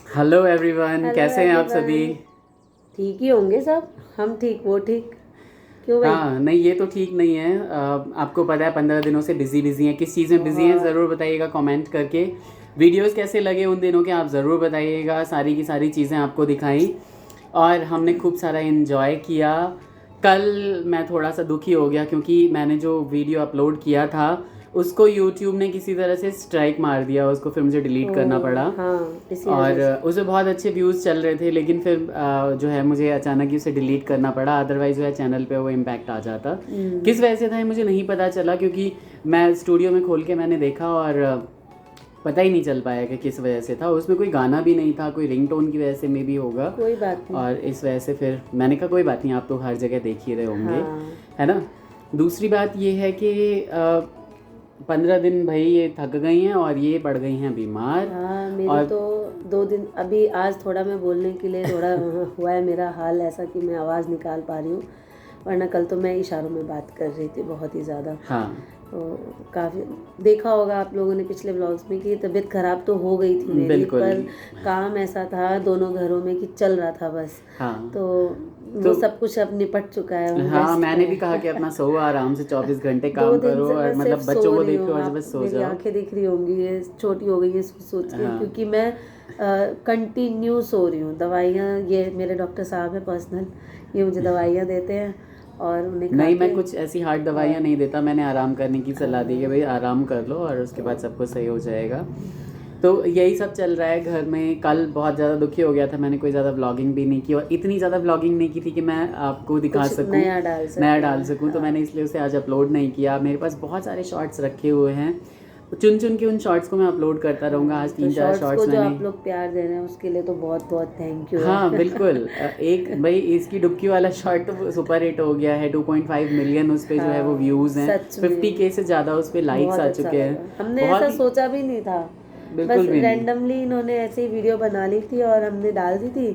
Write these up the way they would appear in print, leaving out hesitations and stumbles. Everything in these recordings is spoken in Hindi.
हेलो एवरीवन, हेलो कैसे हैं आप सभी। एवरीवन। ठीक ही होंगे सब। हम ठीक वो ठीक। क्यों भाई? हाँ नहीं, ये तो ठीक नहीं है। आपको पता है 15 दिनों से बिजी बिजी हैं। किस चीज़ में बिजी हैं बहुत। ज़रूर बताइएगा कमेंट करके। वीडियोस कैसे लगे उन दिनों के आप ज़रूर बताइएगा। सारी की सारी चीज़ें आपको दिखाई और हमने खूब सारा इन्जॉय किया। कल मैं थोड़ा सा दुखी हो गया क्योंकि मैंने जो वीडियो अपलोड किया था उसको यूट्यूब ने किसी तरह से स्ट्राइक मार दिया, उसको फिर मुझे डिलीट ओ करना पड़ा। हाँ, इसी और वजह से। उसे बहुत अच्छे व्यूज़ चल रहे थे, लेकिन फिर जो है मुझे अचानक ही उसे डिलीट करना पड़ा, अदरवाइज़ जो है चैनल पे वो इम्पैक्ट आ जाता। किस वजह से था ये मुझे नहीं पता चला, क्योंकि मैं स्टूडियो में खोल के मैंने देखा और पता ही नहीं चल पाया कि किस वजह से था। उसमें कोई गाना भी नहीं था, कोई रिंगटोन की वजह से मे भी होगा। कोई बात नहीं। और इस वजह से फिर मैंने कहा कोई बात नहीं, आप तो हर जगह देख ही रहे होंगे, हाँ है ना। दूसरी बात ये है कि 15 दिन भाई ये थक गई हैं और ये पड़ गई हैं बीमार। हाँ, मेरी और तो 2 दिन अभी, आज थोड़ा मैं बोलने के लिए थोड़ा हुआ है मेरा हाल ऐसा कि मैं आवाज़ निकाल पा रही हूँ, वरना कल तो मैं इशारों में बात कर रही थी बहुत ही ज़्यादा। हाँ तो काफ़ी देखा होगा आप लोगों ने पिछले ब्लॉग्स में कि तबीयत ख़राब तो हो गई थी मेरी, बिल्कुल। पर काम ऐसा था दोनों घरों में कि चल रहा था बस। हाँ तो वो तो सब कुछ अब निपट चुका है, अब हाँ, रेस्ट पे मैंने भी कहा कि है। अपना सो आराम से 24 घंटे दो काम दिन करो से और मैं सिर्फ मतलब सो बच्चों को रही देखो हूँ। और आप बस सो मेरी जाओ। आंखें दिख रही होंगी, ये छोटी हो गई है सोच के, हाँ क्योंकि मैं कंटिन्यू सो रही हूँ। दवाइयाँ, ये मेरे डॉक्टर साहब हैं पर्सनल, ये मुझे दवाइयाँ देते हैं और उन्हें खा नहीं, मैं के कुछ ऐसी हार्ड दवाइयाँ और नहीं देता, मैंने आराम करने की सलाह दी है, हाँ, भाई आराम कर लो और उसके तो बाद सब कुछ सही हो जाएगा। तो यही सब चल रहा है घर में। कल बहुत ज़्यादा दुखी हो गया था, मैंने कोई ज़्यादा व्लॉगिंग भी नहीं की और इतनी ज़्यादा व्लॉगिंग नहीं की थी कि मैं आपको दिखा कुछ सकूं, नया डाल नया सके। डाल सकूं। तो हाँ, मैंने इसलिए उसे आज अपलोड नहीं किया। मेरे पास बहुत सारे शॉर्ट्स रखे हुए हैं, चुन चुन के उन शॉर्ट्स को मैं अपलोड करता रहूँगा। आज हाँ, तो 3-4 शॉर्ट्स को शॉर्ट्स जो मैंने। आप लोग प्यार दे रहे हैं उसके लिए तो बहुत बहुत थैंक यू हाँ है। बिल्कुल। एक भाई इसकी डुबकी वाला शॉर्ट तो सुपर हिट हो गया है, 2.5 मिलियन उस पे जो है वो हाँ, व्यूज़ हैं। सच 50K में से ज़्यादा उस पे लाइक्स बहुत आ अच्छा चुके हैं। लगा। हमने बहुत ऐसा ही, सोचा भी नहीं था, बस बिल्कुल भी नहीं। रैंडमली इन्होंने ऐसे ही वीडियो बना ली थी और हमने डाल दी थी,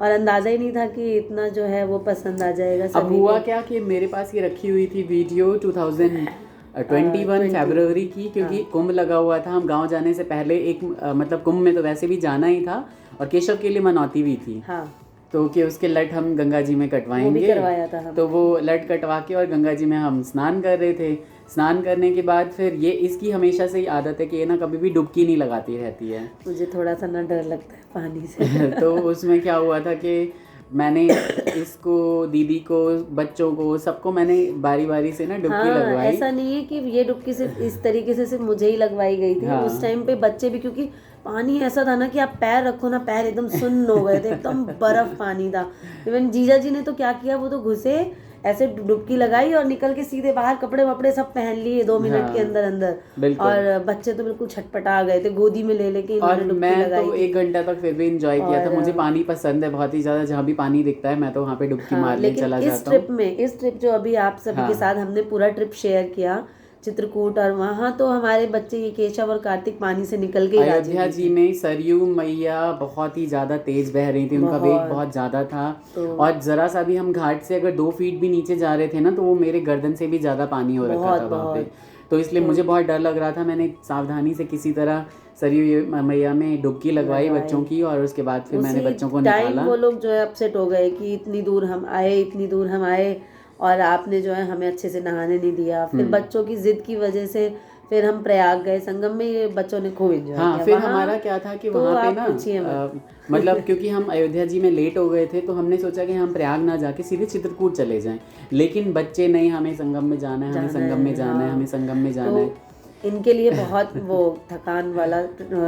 और अंदाज़ा ही नहीं था कि इतना जो है वो पसंद आ जाएगा अब सभी हुआ को। क्या कि मेरे पास ये रखी हुई थी वीडियो 2021 20। फरवरी की, हाँ क्योंकि कुंभ लगा हुआ था। हम गांव जाने से पहले एक मतलब कुंभ में तो वैसे भी जाना ही था और केशव के लिए मनौती भी थी। हाँ, तो कि उसके लट हम गंगा जी में वो भी कटवाएंगे। करवाया था तो हमने। वो लट कटवा के और गंगा जी में हम स्नान कर रहे थे। स्नान करने के बाद फिर ये इसकी हमेशा से ही आदत है कि ये ना कभी भी डुबकी नहीं लगाती रहती है। मुझे थोड़ा सा ना डर लगता है पानी से। तो उसमें क्या हुआ था कि मैंने इसको, दीदी को, बच्चों को, सबको मैंने बारी बारी से ना डुबकी हाँ, लगवाई। ऐसा नहीं है कि ये डुबकी सिर्फ इस तरीके से सिर्फ मुझे ही लगवाई गई थी, उस हाँ टाइम पे बच्चे भी, क्योंकि पानी ऐसा था ना कि आप पैर रखो ना, पैर एकदम सुन्न हो गए थे, एकदम बर्फ पानी था। इवन जीजा जी ने तो क्या किया, वो तो घुसे, ऐसे डुबकी लगाई और निकल के सीधे बाहर कपड़े वपड़े सब पहन लिए 2 मिनट के हाँ अंदर अंदर। बिल्कुल। और बच्चे तो बिल्कुल छटपटा गए थे, गोदी में ले लेके और इन्होंने डुबकी मैं लगाई तो थी। 1 घंटा तक फिर भी इंजॉय किया था। और मुझे पानी पसंद है बहुत ही ज़्यादा, जहाँ भी पानी दिखता है मैं तो वहाँ पे डुबकी हाँ, मारने लेकिन चला इस जाता ट्रिप हूँ। में, इस ट्रिप जो अभी आप सभी के हाँ साथ हमने पूरा ट्रिप शेयर किया चित्रकूट, और वहाँ तो हमारे बच्चे ये केशव और कार्तिक पानी से निकल के ही राजी अयोध्या नहीं जी थे। में सरयू मैया बहुत ही ज़्यादा तेज़ बह रही थी, उनका वेग बहुत। बहुत ज़्यादा था। तो और ज़रा सा भी हम घाट से अगर 2 फीट भी नीचे जा रहे थे ना तो वो मेरे गर्दन से भी ज़्यादा पानी हो रखा बहुत था वहाँ पे। बहुत। तो इसलिए तो मुझे बहुत डर लग रहा था। मैंने सावधानी से किसी तरह सरयू मैया में डुबकी लगवाई बच्चों लगवाए की और उसके बाद फिर मैंने उसी बच्चों को टाइम निकाला। वो लोग जो है अपसेट हो गए कि इतनी दूर हम आए, इतनी दूर हम आए और आपने जो है हमें अच्छे से नहाने नहीं दिया। फिर हम्म। बच्चों की जिद की वजह से फिर हम प्रयाग गए, संगम में ये बच्चों ने खूब एंजॉय हाँ किया फिर वहाँ। हमारा क्या था कि तो वहाँ पे आप ना पूछिए मत। मतलब क्योंकि हम अयोध्या जी में लेट हो गए थे तो हमने सोचा कि हम प्रयाग ना जाके सीधे चित्रकूट चले जाएं। लेकिन बच्चे नहीं, हमें संगम में जाना है, हमें जाना संगम में है, जाना है, हमें हाँ। संगम में तो जाना है। इनके लिए बहुत वो थकान वाला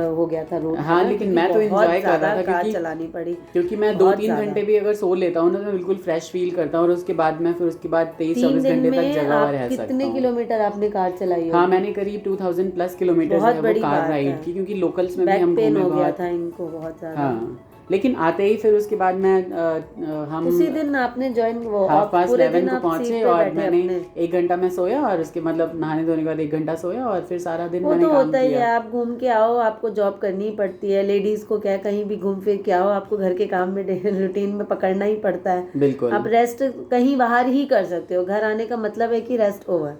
हो गया था रूट हाँ मेरा, लेकिन क्योंकि मैं तो बहुत एंजॉय कर रहा ज़्यादा था कार क्योंकि चलानी पड़ी। मैं दो बहुत तीन ज़्यादा। घंटे भी अगर सो लेता हूँ ना तो मैं बिल्कुल फ्रेश फील करता हूँ और उसके बाद मैं फिर उसके बाद तेईस तीन चौबीस दिन घंटे तक में जगह हुआ आप रह सकता कितने हूँ। किलोमीटर आपने कार चलाई हाँ होगी? मैंने करीब 2000+ किलोमीटर जो बहुत है वो बड़ी कार बात है। राइड की, क्योंकि लोकल्स में भी बैक हम पेन घूमे हो गया बहुत। था इनको बहुत ज़्यादा। हाँ लेकिन आते ही फिर उसके बाद मैं हम उसी दिन आपने ज्वाइन, वो हाफ ऑफ पास पूरे 11 दिन को आप पहुँचे सीट पे और बैठे मैंने अपने। 1 घंटा में सोया और उसके मतलब नहाने धोने के बाद 1 घंटा सोया और फिर सारा दिन वो मैंने तो काम होता ही है, किया। आप घूम के आओ, आपको जॉब करनी ही पड़ती है, लेडीज़ को क्या, कहीं भी घूम फिर के आओ आपको घर के काम में रूटीन में पकड़ना ही पड़ता है। बिल्कुल। आप रेस्ट कहीं बाहर ही कर सकते हो, घर आने का मतलब है कि रेस्ट ओवर।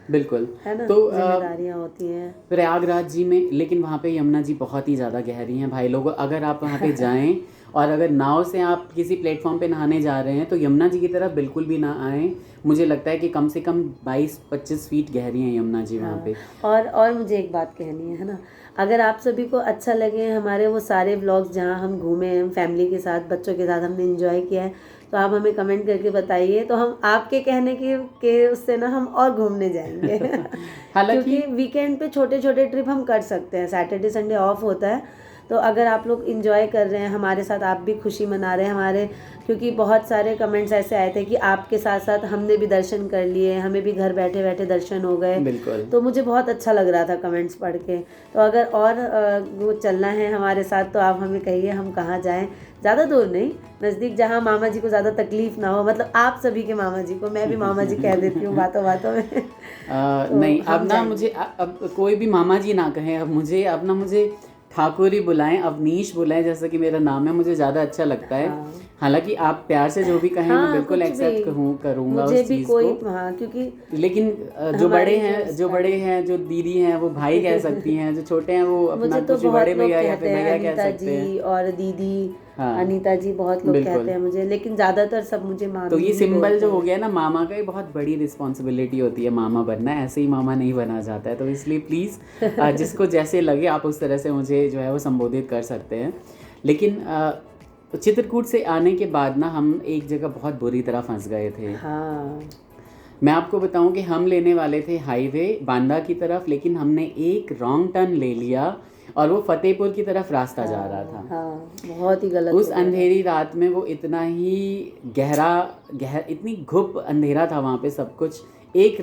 बिल्कुल। है ना, तो जिम्मेदारियाँ होती हैं। प्रयागराज जी में, लेकिन वहाँ पे यमुना जी बहुत ही ज़्यादा गहरी हैं भाई लोगों। अगर आप वहाँ पे जाएं और अगर नाव से आप किसी प्लेटफॉर्म पे नहाने जा रहे हैं तो यमुना जी की तरफ बिल्कुल भी ना आएँ। मुझे लगता है कि कम से कम 22-25 फीट गहरी हैं यमुना जी वहाँ पे। और मुझे एक बात कहनी है ना, अगर आप सभी को अच्छा लगे हमारे वो सारे व्लॉग्स जहाँ हम घूमे हैं फैमिली के साथ, बच्चों के साथ हमने एंजॉय किया है, तो आप हमें कमेंट करके बताइए, तो हम आपके कहने के उससे ना हम और घूमने जाएंगे। हालांकि क्योंकि वीकेंड पे छोटे छोटे ट्रिप हम कर सकते हैं, सैटरडे संडे ऑफ होता है, तो अगर आप लोग इंजॉय कर रहे हैं हमारे साथ, आप भी खुशी मना रहे हैं हमारे, क्योंकि बहुत सारे कमेंट्स ऐसे आए थे कि आपके साथ साथ हमने भी दर्शन कर लिए, हमें भी घर बैठे बैठे दर्शन हो गए। बिल्कुल। तो मुझे बहुत अच्छा लग रहा था कमेंट्स पढ़ के। तो अगर और वो चलना है हमारे साथ तो आप हमें कहिए हम कहाँ जाएं, ज़्यादा दूर नहीं, नज़दीक, जहाँ मामा जी को ज़्यादा तकलीफ ना हो, मतलब आप सभी के मामा जी को, मैं भी मामा जी कह देती हूँ बातों बातों में। तो नहीं, हम अब ना जाएंगे। मुझे अब कोई भी मामा जी ना कहें, अब ना मुझे ठाकुर ही बुलाएं, अवनीश बुलाएं, जैसा कि मेरा नाम है, मुझे ज़्यादा अच्छा लगता है। हाँ। हालांकि आप प्यार से जो भी कहें मैं हाँ, बिल्कुल कुछ एक्सेप्ट भी, करूँगा मुझे उस भी चीज़ कोई, को। हाँ, क्योंकि लेकिन जो हमारी बड़े जो हैं, स्टाइल, जो दीदी हैं वो भाई कह सकती हैं, जो छोटे हैं वो अपना मुझे तो कुछ बहुत बड़े लोग भैया या कहते फिर हैं भैया कह अनीता सकते हैं। जी और दीदी, हाँ, अनीता जी बहुत लोग बिल्कुल। कहते हैं मुझे, लेकिन ज़्यादातर सब मुझे मामी तो ये ही सिंबल बोलते जो हो हैं। गया ना मामा का, ये बहुत बड़ी रिस्पॉन्सिबिलिटी होती है मामा बनना, ऐसे ही मामा नहीं बना जाता है। तो इसलिए प्लीज़ जिसको जैसे लगे आप उस तरह से मुझे जो है वो संबोधित कर सकते हैं। लेकिन चित्रकूट से आने के बाद ना हम एक जगह बहुत बुरी तरह फंस गए थे। हाँ, मैं आपको बताऊं कि हम लेने वाले थे हाईवे बांदा की तरफ, लेकिन हमने एक रॉन्ग टर्न ले लिया और वो फतेहपुर की तरफ रास्ता जा रहा था। हाँ, बहुत ही गलत उस हो गया था। अंधेरी रात में वो इतना ही इतनी घुप अंधेरा था वहाँ पे सब कुछ। एक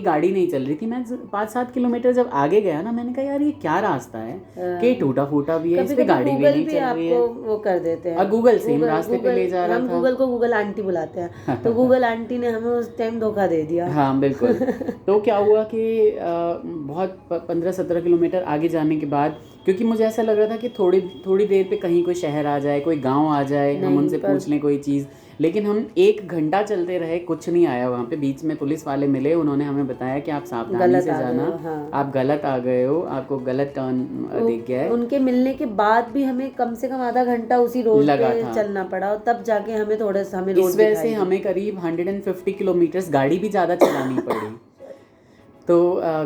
गाड़ी नहीं चल रही थी। मैं 5-7 किलोमीटर जब आगे गया ना, मैंने कहा यार ये क्या रास्ता है कि टूटा फूटा भी है, इस पे गाड़ी भी गूगल नहीं भी चल रही है। आपको वो कर देते हैं, और गूगल सेम रास्ते पे ले जा रहा हम था। गूगल को गूगल आंटी बुलाते हैं, तो गूगल आंटी ने हमें उस टाइम धोखा दे दिया। हाँ बिल्कुल। तो क्या हुआ कि बहुत 15-17 किलोमीटर आगे जाने के बाद, क्योंकि मुझे ऐसा लग रहा था कि थोड़ी देर पे कहीं कोई शहर आ जाए, कोई गांव आ जाए, हम उनसे पूछ लें कोई चीज़, लेकिन हम 1 घंटा चलते रहे, कुछ नहीं आया। वहाँ पे बीच में पुलिस वाले मिले, उन्होंने हमें बताया कि आप सावधानी से जाना, आप गलत आ गए हो, आपको गलत टर्न दिख गया है। उनके मिलने के बाद भी हमें कम से कम आधा घंटा उसी रोड पे चलना पड़ा, और तब जाके हमें थोड़ा सा हमें रोड इस वजह से हमें करीब 150 किलोमीटर्स गाड़ी भी ज़्यादा चलानी पड़ी। तो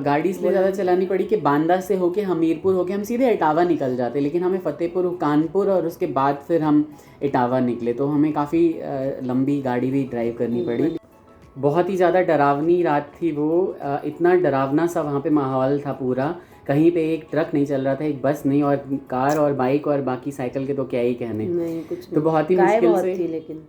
गाड़ी इसलिए ज़्यादा चलानी पड़ी कि बांदा से होके, हमीरपुर होके हम सीधे इटावा निकल जाते, लेकिन हमें फतेहपुर, कानपुर और उसके बाद फिर हम इटावा निकले। तो हमें काफ़ी लंबी गाड़ी भी ड्राइव करनी पड़ी। बहुत ही ज़्यादा डरावनी रात थी वो। इतना डरावना सा वहाँ पे माहौल था पूरा। कहीं पे एक ट्रक नहीं चल रहा था, एक बस नहीं, और कार और बाइक और बाकी साइकिल के तो क्या ही कहने। नहीं, कुछ नहीं। तो बहुत ही मुश्किल से, लेकिन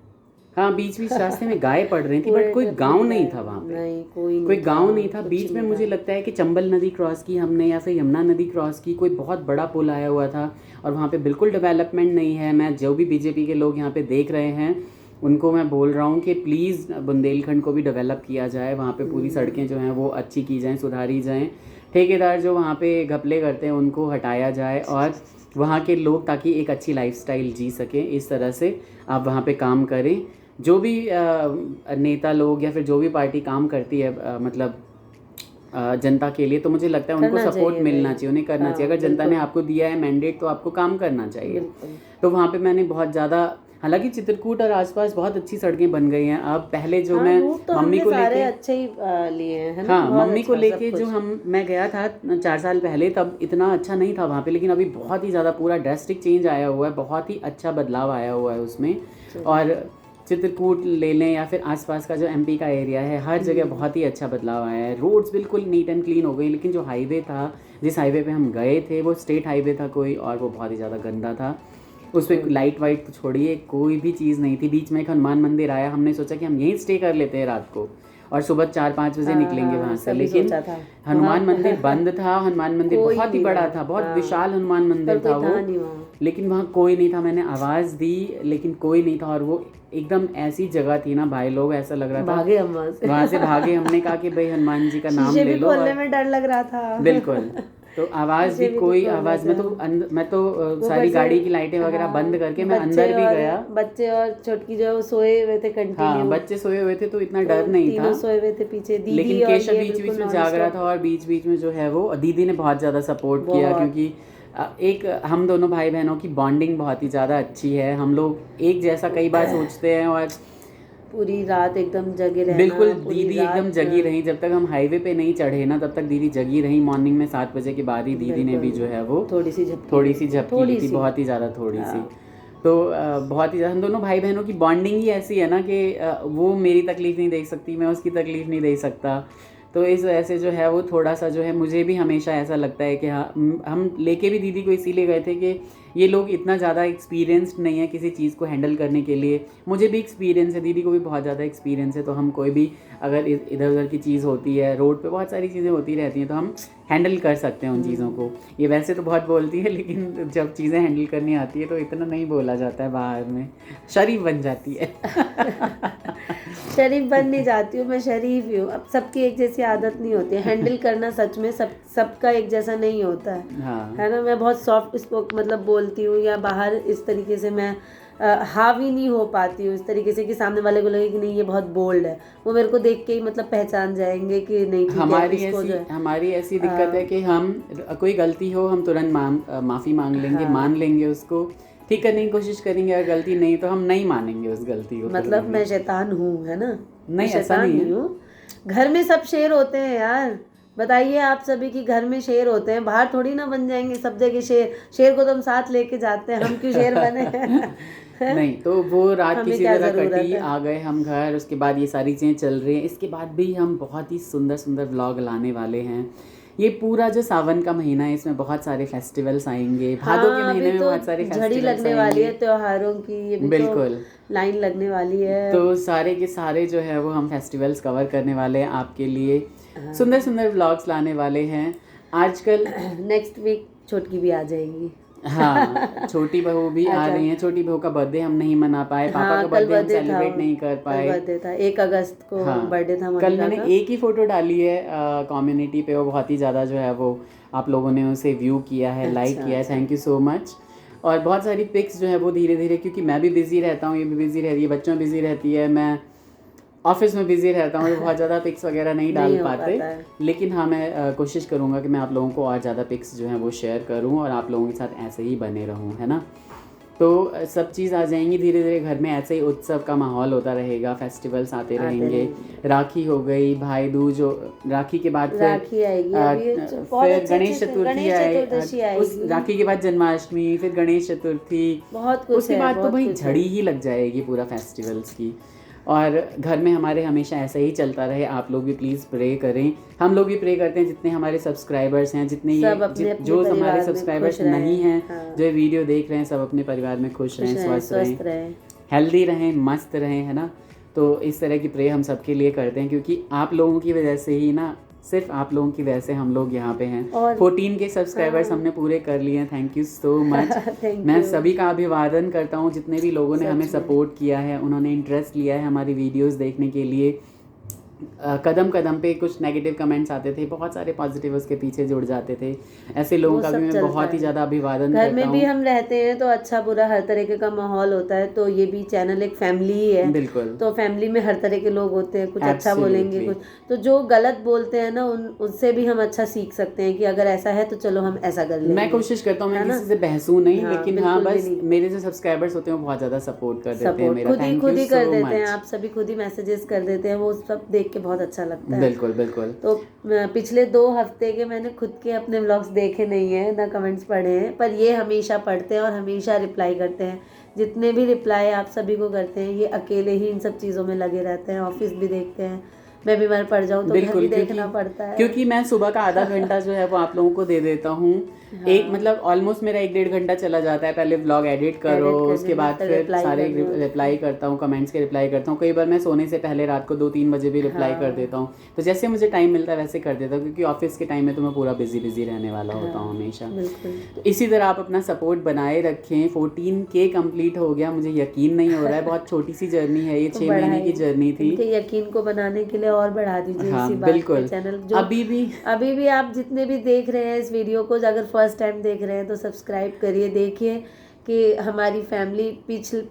हाँ, बीच रास्ते में गाय पड़ रही थी, बट कोई गांव नहीं था वहाँ पे। नहीं, कोई गांव नहीं था। बीच में मुझे लगता है कि चंबल नदी क्रॉस की हमने, या फिर यमुना नदी क्रॉस की। कोई बहुत बड़ा पुल आया हुआ था और वहाँ पे बिल्कुल डेवलपमेंट नहीं है। मैं जो भी बीजेपी के लोग यहाँ पे देख रहे हैं उनको मैं बोल रहा हूँ कि प्लीज़ बुंदेलखंड को भी डेवलप किया जाए। वहाँ पे पूरी सड़कें जो हैं वो अच्छी की जाएँ, सुधारी जाएँ। ठेकेदार जो वहाँ पे घपले करते हैं उनको हटाया जाए, और वहाँ के लोग ताकि एक अच्छी लाइफस्टाइल जी सकें, इस तरह से आप वहाँ पे काम करें। जो भी नेता लोग या फिर जो भी पार्टी काम करती है मतलब जनता के लिए, तो मुझे लगता है उनको सपोर्ट मिलना चाहिए, उन्हें करना चाहिए। अगर जनता ने आपको दिया है मैंडेट तो आपको काम करना चाहिए। तो वहाँ पे मैंने बहुत ज़्यादा, हालांकि चित्रकूट और आसपास बहुत अच्छी सड़कें बन गई हैं अब। पहले जो मैं मम्मी को लेके अच्छे ही लिए हैं, हाँ, मम्मी को लेके जो मैं गया था 4 साल पहले, तब इतना अच्छा नहीं था वहाँ पे, लेकिन अभी बहुत ही ज़्यादा पूरा ड्रास्टिक चेंज आया हुआ है, बहुत ही अच्छा बदलाव आया हुआ है उसमें। और चित्रकूट ले लें या फिर आसपास का जो एमपी का एरिया है, हर जगह बहुत ही अच्छा बदलाव आया है। रोड्स बिल्कुल नीट एंड क्लीन हो गई, लेकिन जो हाईवे था, जिस हाईवे पे हम गए थे, वो स्टेट हाईवे था कोई, और वो बहुत ही ज़्यादा गंदा था। उस पर लाइट वाइट तो छोड़िए, कोई भी चीज़ नहीं थी। बीच में एक हनुमान मंदिर आया, हमने सोचा कि हम यहीं स्टे कर लेते हैं रात को और सुबह 4-5 बजे निकलेंगे वहाँ से, लेकिन हनुमान मंदिर बंद था। हनुमान मंदिर बहुत ही बड़ा था, बहुत विशाल हनुमान मंदिर था वो, लेकिन वहाँ कोई नहीं था। मैंने आवाज़ दी लेकिन कोई नहीं था, और वो एकदम ऐसी जगह थी ना भाई लोग, ऐसा लग रहा था भागे हम वहाँ से भागे। हमने कहा कि भाई हनुमान जी का नाम ले लो, खोलने में डर लग रहा था। बिल्कुल। तो आवाज़ भी कोई आवाज़, मैं तो सारी गाड़ी की लाइटें वगैरह बंद करके मैं अंदर भी गया। बच्चे और छोटकी जो है वो सोए हुए थे कंटिन्यू। हाँ, बच्चे सोए हुए थे तो इतना डर नहीं था, सोए हुए थे पीछे, दीदी लेकिन केशव बीच बीच में जाग रहा था और बीच बीच में जो है वो दीदी ने बहुत ज़्यादा सपोर्ट किया, क्योंकि एक हम दोनों भाई बहनों की बॉन्डिंग बहुत ही ज़्यादा अच्छी है। हम लोग एक जैसा कई बार सोचते हैं और पूरी रात एकदम जगे रहना। बिल्कुल, दीदी एकदम जगी रही जब तक हम हाईवे पे नहीं चढ़े ना, तब तक दीदी जगी रही। मॉर्निंग में 7 बजे के बाद ही दीदी ने भी जो है वो थोड़ी सी झपकी ली थी, बहुत ही ज़्यादा थोड़ी सी। तो बहुत ही ज़्यादा हम दोनों भाई बहनों की बॉन्डिंग ही ऐसी है ना कि वो मेरी तकलीफ़ नहीं देख सकती, मैं उसकी तकलीफ़ नहीं देख सकता। तो इस वजह से जो है वो थोड़ा सा जो है मुझे भी हमेशा ऐसा लगता है कि हाँ, हम लेके भी दीदी को इसीलिए गए थे कि ये लोग इतना ज़्यादा एक्सपीरियंस्ड नहीं है किसी चीज़ को हैंडल करने के लिए। मुझे भी एक्सपीरियंस है, दीदी को भी बहुत ज़्यादा एक्सपीरियंस है, तो हम कोई भी अगर इधर उधर की चीज़ होती है, रोड पे बहुत सारी चीज़ें होती रहती हैं, तो हम हैंडल कर सकते हैं उन चीज़ों को। ये वैसे तो बहुत बोलती है, लेकिन जब चीज़ें हैंडल करनी आती है तो इतना नहीं बोला जाता है, बाहर में शरीफ बन जाती है। शरीफ बन नहीं जाती हूँ मैं, शरीफ ही हूँ। अब सबकी एक जैसी आदत नहीं होती है, हैंडल करना सच में सबका एक जैसा नहीं होता है। हाँ। है ना, मैं बहुत सॉफ्ट स्पोक मतलब बोलती हूँ, या बाहर इस तरीके से मैं हावी नहीं हो पाती हूँ इस तरीके से कि सामने वाले को लगे कि नहीं ये बहुत बोल्ड है। वो मेरे को देख के ही मतलब पहचान जाएंगे कि नहीं ठीक है। हमारी ऐसी दिक्कत है कि हम कोई गलती हो हम तुरंत माफ़ी मांग लेंगे, मान लेंगे, उसको ठीक करने की कोशिश करेंगे। अगर गलती नहीं तो हम नहीं मानेंगे उस गलती को। मतलब मैं शैतान हूँ, है ना? नहीं, ऐसा नहीं हूँ। घर में सब शेर होते हैं यार, बताइए आप सभी की घर में शेर होते हैं, बाहर थोड़ी ना बन जाएंगे सब जगह शेर को तो हम साथ लेके जाते हैं, हम क्यों शेर बने? नहीं, तो वो रात किसी तरह कटी, आ गए हम घर। उसके बाद ये सारी चीज़ें चल रही हैं। इसके बाद भी हम बहुत ही सुंदर सुंदर व्लॉग लाने वाले हैं। ये पूरा जो सावन का महीना है इसमें बहुत सारे फेस्टिवल्स आएंगे। भादों के महीने में बहुत सारे फेस्टिवल्स झड़ी लगने वाली है त्योहारों की, ये भी बिल्कुल तो लाइन लगने वाली है। तो सारे के सारे जो है वो हम फेस्टिवल्स कवर करने वाले हैं आपके लिए। सुंदर सुंदर व्लॉग्स लाने वाले हैं। आजकल नेक्स्ट वीक छोटकी भी आ जाएगी। हाँ, छोटी बहू भी आ रही है। छोटी बहू का बर्थडे हम नहीं मना पाए, पापा का बर्थडे हम सेलिब्रेट नहीं कर पाए। बर्थडे था 1 अगस्त को, बर्थडे था। कल मैंने एक ही फोटो डाली है कम्युनिटी पे, वो बहुत ही ज़्यादा जो है वो आप लोगों ने उसे व्यू किया है, लाइक किया है, थैंक यू सो मच। और बहुत सारी पिक्स जो है वो धीरे धीरे, क्योंकि मैं भी बिज़ी रहता हूँ, ये भी बिज़ी रहती है, बच्चों में बिज़ी रहती है, मैं ऑफिस में बिज़ी रहता हूँ, बहुत ज़्यादा पिक्स वगैरह नहीं डाल पाते। लेकिन हाँ, मैं कोशिश करूँगा कि मैं आप लोगों को और ज़्यादा पिक्स जो हैं वो शेयर करूँ और आप लोगों के साथ ऐसे ही बने रहूँ, है ना। तो सब चीज़ आ जाएंगी धीरे धीरे। घर में ऐसे ही उत्सव का माहौल होता रहेगा, फेस्टिवल्स आते रहेंगे। राखी हो गई, भाई दूज, राखी के बाद राखी आएगी, फिर गणेश चतुर्थी आएगी, राखी के बाद जन्माष्टमी, फिर गणेश चतुर्थी, बहुत कुछ। उसके बाद तो भाई झड़ी ही लग जाएगी पूरा फेस्टिवल्स की। और घर में हमारे हमेशा ऐसा ही चलता रहे। आप लोग भी प्लीज़ प्रे करें, हम लोग भी प्रे करते हैं। जितने हमारे सब्सक्राइबर्स हैं, जितने जो हमारे सब्सक्राइबर्स नहीं हैं, जो ये वीडियो देख रहे हैं, सब अपने परिवार में खुश रहें, स्वस्थ रहें, हेल्दी रहें, मस्त रहें, है ना। तो इस तरह की प्रे हम सबके लिए करते हैं, क्योंकि आप लोगों की वजह से ही ना, सिर्फ आप लोगों की वजह से हम लोग यहाँ पे हैं। 14 के सब्सक्राइबर्स हमने पूरे कर लिए हैं, थैंक यू सो मच। मैं सभी का अभिवादन करता हूँ, जितने भी लोगों ने हमें सपोर्ट किया है, उन्होंने इंटरेस्ट लिया है हमारी वीडियोस देखने के लिए। कदम कदम पे कुछ नेगेटिव कमेंट्स आते थे, बहुत सारे पॉजिटिव उसके पीछे जुड़ जाते थे। ऐसे लोगों का भी मैं बहुत ही ज़्यादा अभिवादन करता हूँ। घर में भी हम रहते हैं तो अच्छा बुरा हर तरह का माहौल होता है, तो ये भी चैनल एक फैमिली ही है। बिल्कुल। तो फैमिली में हर तरह के लोग होते हैं, कुछ अच्छा बोलेंगे, कुछ तो जो गलत बोलते हैं ना, उनसे भी हम अच्छा सीख सकते हैं कि अगर ऐसा है तो चलो हम ऐसा कर लेंगे। मैं कोशिश करता हूँ, मैं किसी से बहसूं नहीं, लेकिन हाँ बस मेरे जो सब्सक्राइबर्स होते हैं वो बहुत ज़्यादा सपोर्ट कर देते हैं मेरा, खुद ही कर देते हैं। आप सभी खुद ही मैसेजेस कर देते हैं, वो सब देख के बहुत अच्छा लगता है। बिल्कुल बिल्कुल। तो पिछले 2 हफ्ते के मैंने खुद के अपने व्लॉग्स देखे नहीं है, ना कमेंट्स पढ़े हैं, पर ये हमेशा पढ़ते हैं और हमेशा रिप्लाई करते हैं। जितने भी रिप्लाई आप सभी को करते हैं, ये अकेले ही इन सब चीज़ों में लगे रहते हैं, ऑफिस भी देखते हैं। मैं बीमार पड़ जाऊँ तो घर भी देखना पड़ता है, क्योंकि मैं सुबह का आधा घंटा जो है वो आप लोगों को दे देता हूँ। एक मतलब ऑलमोस्ट मेरा 1-1.5 घंटा चला जाता है। पहले व्लॉग एडिट करो, उसके बाद फिर सारे रिप्लाई करता हूँ, कमेंट्स के रिप्लाई करता हूँ। कई बार मैं सोने से पहले रात को 2-3 बजे भी रिप्लाई कर देता हूँ। तो जैसे मुझे टाइम मिलता है वैसे कर देता हूँ, क्योंकि ऑफिस के टाइम में तो मैं पूरा बिजी रहने वाला होता हूँ हमेशा। तो इसी तरह आप अपना सपोर्ट बनाए रखें। 14K कंप्लीट हो गया, मुझे यकीन नहीं हो रहा है। बहुत छोटी सी जर्नी है ये, 6 महीने की जर्नी थी। यकीन को बनाने के लिए और बढ़ा दीजिए हाँ इसी बात बिल्कुल। पे चैनल अभी भी आप जितने भी देख रहे हैं इस वीडियो को, अगर फर्स्ट टाइम देख रहे हैं तो सब्सक्राइब करिए, देखिए कि हमारी फैमिली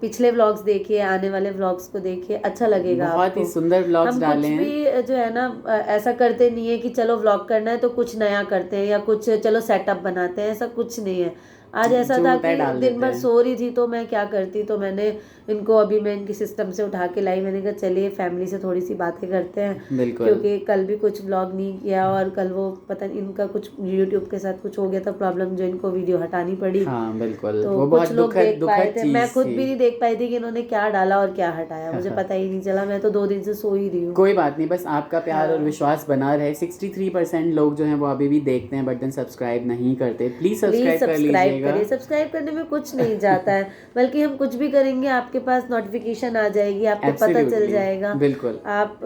पिछले व्लॉग्स देखिए, आने वाले व्लॉग्स को देखिए, अच्छा लगेगा बहुत आपको। ही सुंदर व्लॉग्स हम डाले कुछ हैं। भी जो है ना ऐसा करते नहीं है कि चलो व्लॉग करना है तो कुछ नया करते हैं या कुछ चलो सेटअप बनाते हैं, ऐसा कुछ नहीं है। आज ऐसा जो था होता है कि डाल दिन देते भर हैं। सो रही थी तो मैं क्या करती, तो मैंने इनको अभी मैं इनकी सिस्टम से उठा के लाई, मैंने कहा चलिए फैमिली से थोड़ी सी बातें करते हैं, बिल्कुल। क्योंकि कल भी कुछ व्लॉग नहीं किया और कल वो पता नहीं इनका कुछ यूट्यूब के साथ कुछ हो गया था प्रॉब्लम, जो इनको वीडियो हटानी पड़ी। हाँ बिल्कुल, तो वो कुछ बहुत लोग देख पाए दुखद थे, मैं चीज खुद थी। भी नहीं देख पाई थी कि इन्होंने क्या डाला और क्या हटाया, मुझे पता ही नहीं चला, मैं तो 2 दिन से सो ही रही हूँ। कोई बात नहीं, बस आपका प्यार और हाँ। विश्वास बना रहे। 63% लोग जो हैं वो अभी भी देखते हैं बट देन सब्सक्राइब नहीं करते। प्लीज़ प्लीज सब्सक्राइब कर सब्सक्राइब लीजिएगा। करिए, सब्सक्राइब करने में कुछ नहीं जाता है, बल्कि हम कुछ भी करेंगे आपके पास नोटिफिकेशन आ जाएगी, आपको पता चल Absolutely, जाएगा। बिल्कुल। आप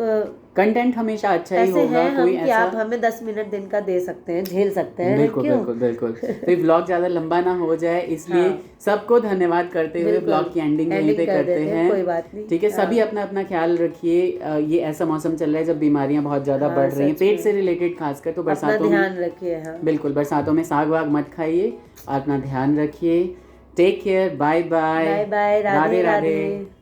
कंटेंट हमेशा अच्छा ही ऐसे होगा, हैं कोई हम कि ऐसा आप हमें 10 मिनट दिन का दे सकते हैं, झेल सकते हैं, बिल्कुल क्यों? बिल्कुल बिल्कुल। तो ये ब्लॉग ज़्यादा लंबा ना हो जाए, इसलिए हाँ। सबको धन्यवाद करते हुए बिल्कुल, ब्लॉग की एंडिंग यहीं पे कर करते देते हैं, कोई बात नहीं। ठीक है, सभी हाँ। अपना अपना ख्याल रखिए। ये ऐसा मौसम चल रहा है जब बीमारियां बहुत ज़्यादा हाँ, बढ़ रही हैं, सच पेट में। से रिलेटेड खासकर, तो अपना बरसातों में ध्यान रखिए। हाँ बिल्कुल, बरसातों में साग वाग मत खाइए, अपना ध्यान रखिए। Take care, bye bye, bye bye, Radhe Radhe.